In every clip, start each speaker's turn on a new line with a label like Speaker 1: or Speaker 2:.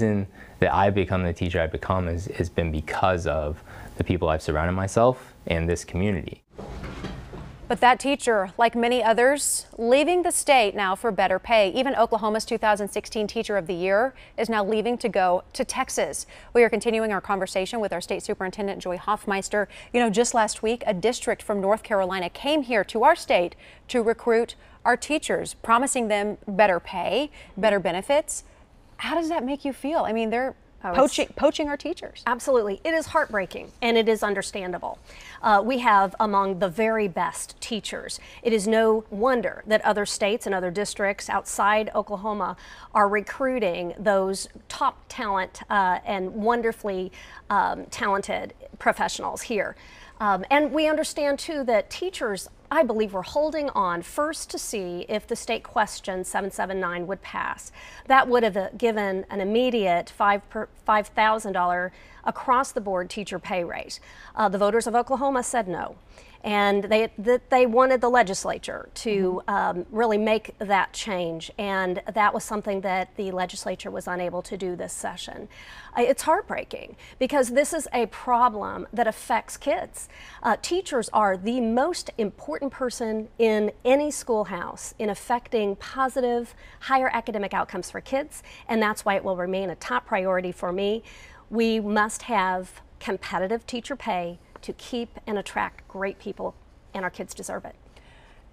Speaker 1: reason that I've become the teacher I've become has been because of the people I've surrounded myself and this community.
Speaker 2: But that teacher, like many others, leaving the state now for better pay. Even Oklahoma's 2016 Teacher of the Year is now leaving to go to Texas. We are continuing our conversation with our state superintendent, Joy Hoffmeister. You know, just last week, a district from North Carolina came here to our state to recruit our teachers, promising them better pay, better benefits. How does that make you feel? I mean, they're poaching our teachers.
Speaker 3: Absolutely. It is heartbreaking, and it is understandable. We have among the very best teachers. It is no wonder that other states and other districts outside Oklahoma are recruiting those top talent and wonderfully talented professionals here. And we understand, too, that teachers, I believe, were holding on first to see if the state question 779 would pass. That would have given an immediate $5,000 across the board teacher pay raise. The voters of Oklahoma said no. And they wanted the legislature to really make that change, and that was something that the legislature was unable to do this session. It's heartbreaking because this is a problem that affects kids. Teachers are the most important person in any schoolhouse in affecting positive, higher academic outcomes for kids, and that's why it will remain a top priority for me. We must have competitive teacher pay to keep and attract great people, and our kids deserve it.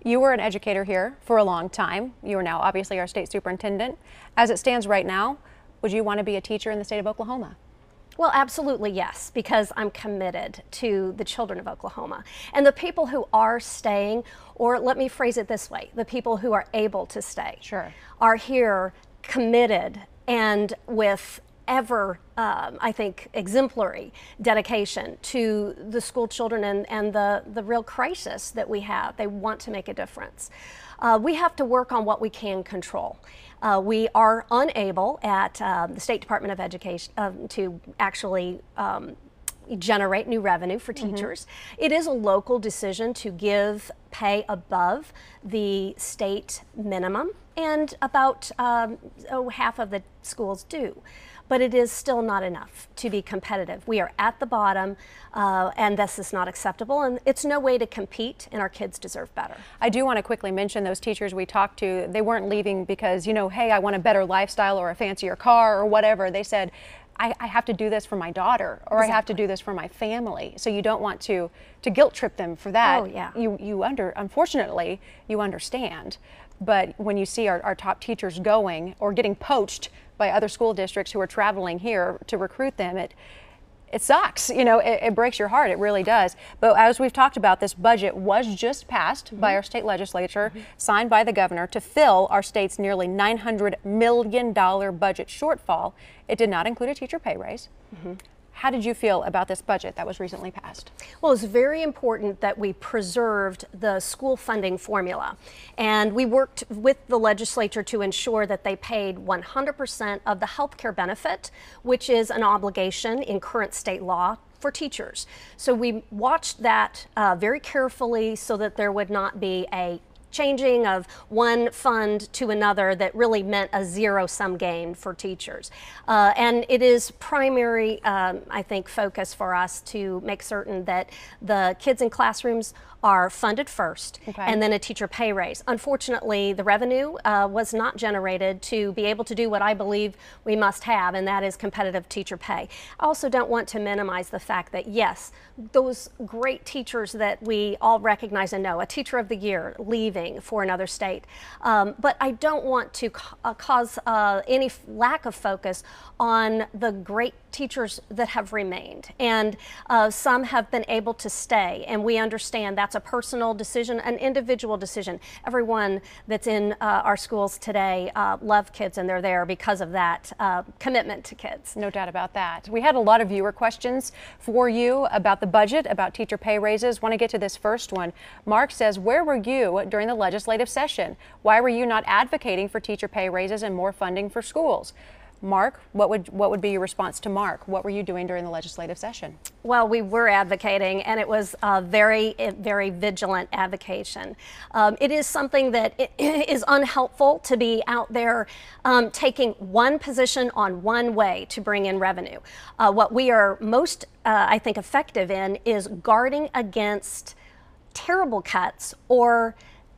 Speaker 2: You were an educator here for a long time. You are now obviously our state superintendent. As it stands right now, would you want to be a teacher in the state of Oklahoma?
Speaker 3: Well, absolutely yes, because I'm committed to the children of Oklahoma. And the people who are staying, or let me phrase it this way, the people who are able to stay, are here committed and with I think, exemplary dedication to the school children and the real crisis that we have. They want to make a difference. We have to work on what we can control. We are unable at the State Department of Education to actually generate new revenue for teachers. It is a local decision to give pay above the state minimum, and about half of the schools do. But it is still not enough to be competitive. We are at the bottom, and this is not acceptable, and it's no way to compete, and our kids deserve better.
Speaker 2: I do want to quickly mention those teachers we talked to. They weren't leaving because, you know, hey, I want a better lifestyle or a fancier car or whatever. They said, I have to do this for my daughter, or I have to do this for my family. So you don't want to guilt trip them for that.
Speaker 3: Oh, yeah.
Speaker 2: Unfortunately, you understand. But when you see our top teachers going or getting poached by other school districts who are traveling here to recruit them, it sucks. You know, it breaks your heart. It really does. But as we've talked about, this budget was just passed by our state legislature, signed by the governor to fill our state's nearly $900 million budget shortfall. It did not include a teacher pay raise. How did you feel about this budget that was recently passed?
Speaker 3: Well, it's very important that we preserved the school funding formula. And we worked with the legislature to ensure that they paid 100% of the health care benefit, which is an obligation in current state law for teachers. So we watched that very carefully so that there would not be a changing of one fund to another that really meant a zero-sum gain for teachers. And it is primary, I think, focus for us to make certain that the kids in classrooms are funded first, and then a teacher pay raise. Unfortunately, the revenue was not generated to be able to do what I believe we must have, and that is competitive teacher pay. I also don't want to minimize the fact that, yes, those great teachers that we all recognize and know, a Teacher of the Year leaving for another state, but I don't want to cause any lack of focus on the great teachers that have remained, and some have been able to stay, and we understand that's a personal decision, an individual decision. Everyone that's in our schools today love kids, and they're there because of that commitment to kids.
Speaker 2: No doubt about that. We had a lot of viewer questions for you about the budget, about teacher pay raises. Want to get to this first one. Mark says, where were you during the legislative session? Why were you not advocating for teacher pay raises and more funding for schools? Mark, what would be your response to Mark? What were you doing during the legislative session?
Speaker 3: Well, we were advocating, and it was a very, very vigilant advocation. It is something that it is unhelpful to be out there taking one position on one way to bring in revenue. What we are most, I think, effective in is guarding against terrible cuts or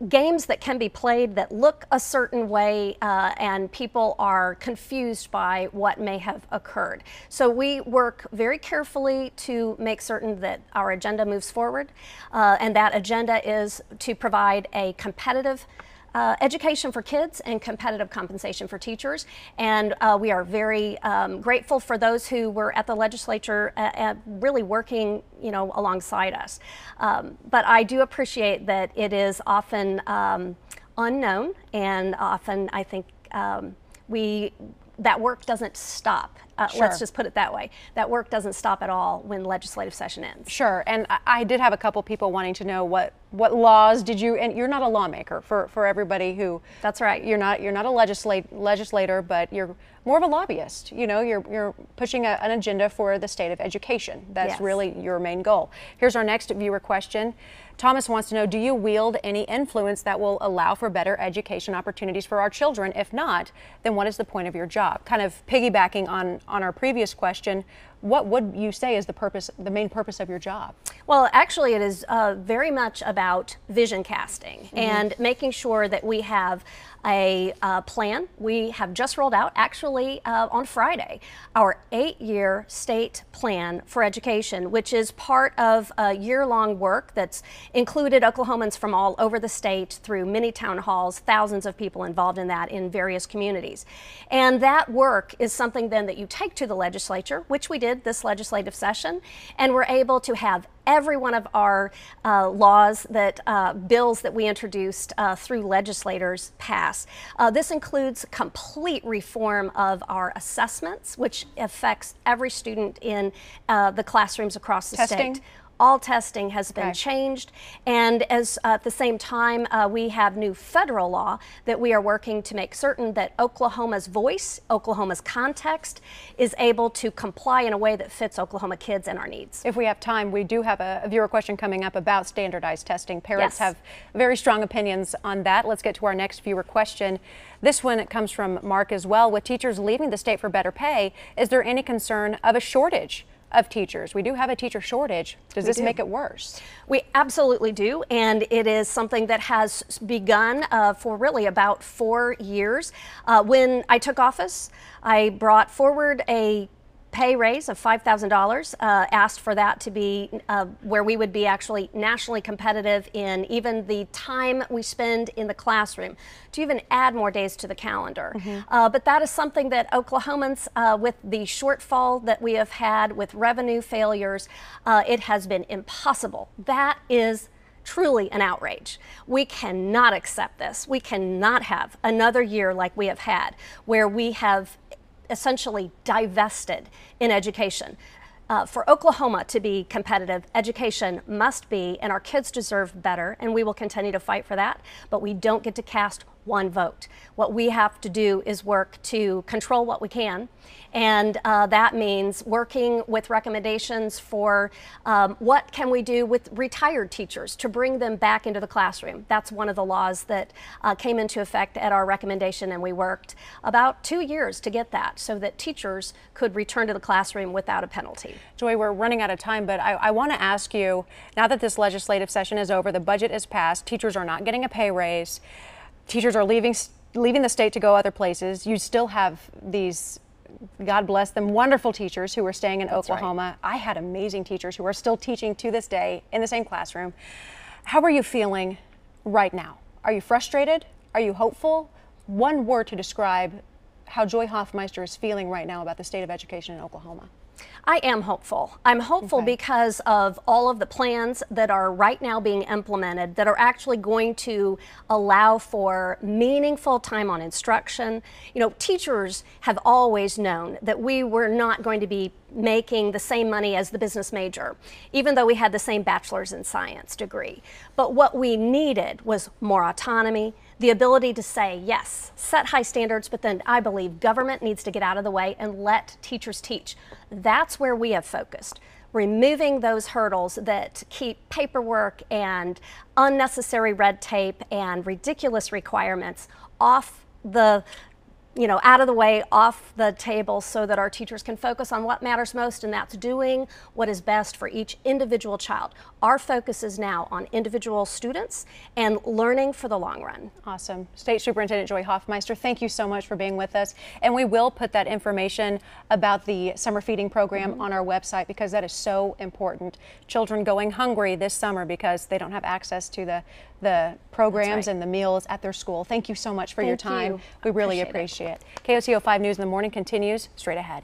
Speaker 3: games that can be played that look a certain way and people are confused by what may have occurred. So we work very carefully to make certain that our agenda moves forward, and that agenda is to provide a competitive education for kids and competitive compensation for teachers. And we are very grateful for those who were at the legislature really working, alongside us. But I do appreciate that it is often unknown, and often I think that work doesn't stop.
Speaker 2: Sure.
Speaker 3: Let's just put it that way. That work doesn't stop at all when legislative session ends.
Speaker 2: Sure, and I did have a couple people wanting to know what laws did you, and you're not a lawmaker for everybody who.
Speaker 3: That's right.
Speaker 2: You're not a legislator, but you're more of a lobbyist. You're pushing an agenda for the state of education. That's
Speaker 3: Yes.
Speaker 2: really your main goal. Here's our next viewer question. Thomas wants to know, do you wield any influence that will allow for better education opportunities for our children? If not, then what is the point of your job? Kind of piggybacking on our previous question, what would you say is the main purpose of your job?
Speaker 3: Well, actually, it is very much about vision casting and making sure that we have a plan. We have just rolled out, actually on Friday, our 8-year state plan for education, which is part of a year-long work that's included Oklahomans from all over the state through many town halls, thousands of people involved in that in various communities. And that work is something then that you take to the legislature, which we did this legislative session, and we're able to have every one of our laws bills that we introduced through legislators pass. This includes complete reform of our assessments, which affects every student in the classrooms across the
Speaker 2: Testing?
Speaker 3: state. All testing has been
Speaker 2: Okay.
Speaker 3: changed, and at the same time we have new federal law that we are working to make certain that Oklahoma's voice, Oklahoma's context, is able to comply in a way that fits Oklahoma kids and our needs.
Speaker 2: If we have time, we do have a viewer question coming up about standardized testing. Parents
Speaker 3: Yes.
Speaker 2: have very strong opinions on that. Let's get to our next viewer question. This one comes from Mark as well. With teachers leaving the state for better pay, is there any concern of a shortage of teachers? We do have a teacher shortage. Does this make it worse?
Speaker 3: We absolutely do, and it is something that has begun for really about 4 years. When I took office, I brought forward a pay raise of $5,000, asked for that to be where we would be actually nationally competitive in even the time we spend in the classroom, to even add more days to the calendar. But that is something that Oklahomans, with the shortfall that we have had with revenue failures, it has been impossible. That is truly an outrage. We cannot accept this. We cannot have another year like we have had, where we have essentially divested in education. For Oklahoma to be competitive, education must be, and our kids deserve better, and we will continue to fight for that, but we don't get to cast one vote. What we have to do is work to control what we can, and that means working with recommendations for what can we do with retired teachers to bring them back into the classroom. That's one of the laws that came into effect at our recommendation, and we worked about 2 years to get that so that teachers could return to the classroom without a penalty.
Speaker 2: Joy, we're running out of time, but I want to ask you, now that this legislative session is over, the budget is passed, teachers are not getting a pay raise, teachers are leaving the state to go other places. You still have these, God bless them, wonderful teachers who are staying in Oklahoma. Right. I had amazing teachers who are still teaching to this day in the same classroom. How are you feeling right now? Are you frustrated? Are you hopeful? One word to describe how Joy Hoffmeister is feeling right now about the state of education in Oklahoma.
Speaker 3: I am hopeful. I'm hopeful because of all of the plans that are right now being implemented that are actually going to allow for meaningful time on instruction. You know, teachers have always known that we were not going to be making the same money as the business major, even though we had the same bachelor's in science degree. But what we needed was more autonomy, the ability to say, yes, set high standards, but then I believe government needs to get out of the way and let teachers teach. That's where we have focused. Removing those hurdles that keep paperwork and unnecessary red tape and ridiculous requirements off the out of the way, off the table, so that our teachers can focus on what matters most, and that's doing what is best for each individual child. Our focus is now on individual students and learning for the long run.
Speaker 2: Awesome. State Superintendent Joy Hoffmeister, thank you so much for being with us. And we will put that information about the summer feeding program on our website, because that is so important. Children going hungry this summer because they don't have access to the programs and the meals at their school. Thank you so much for your time. We really appreciate it. KOCO 5 News in the Morning continues straight ahead.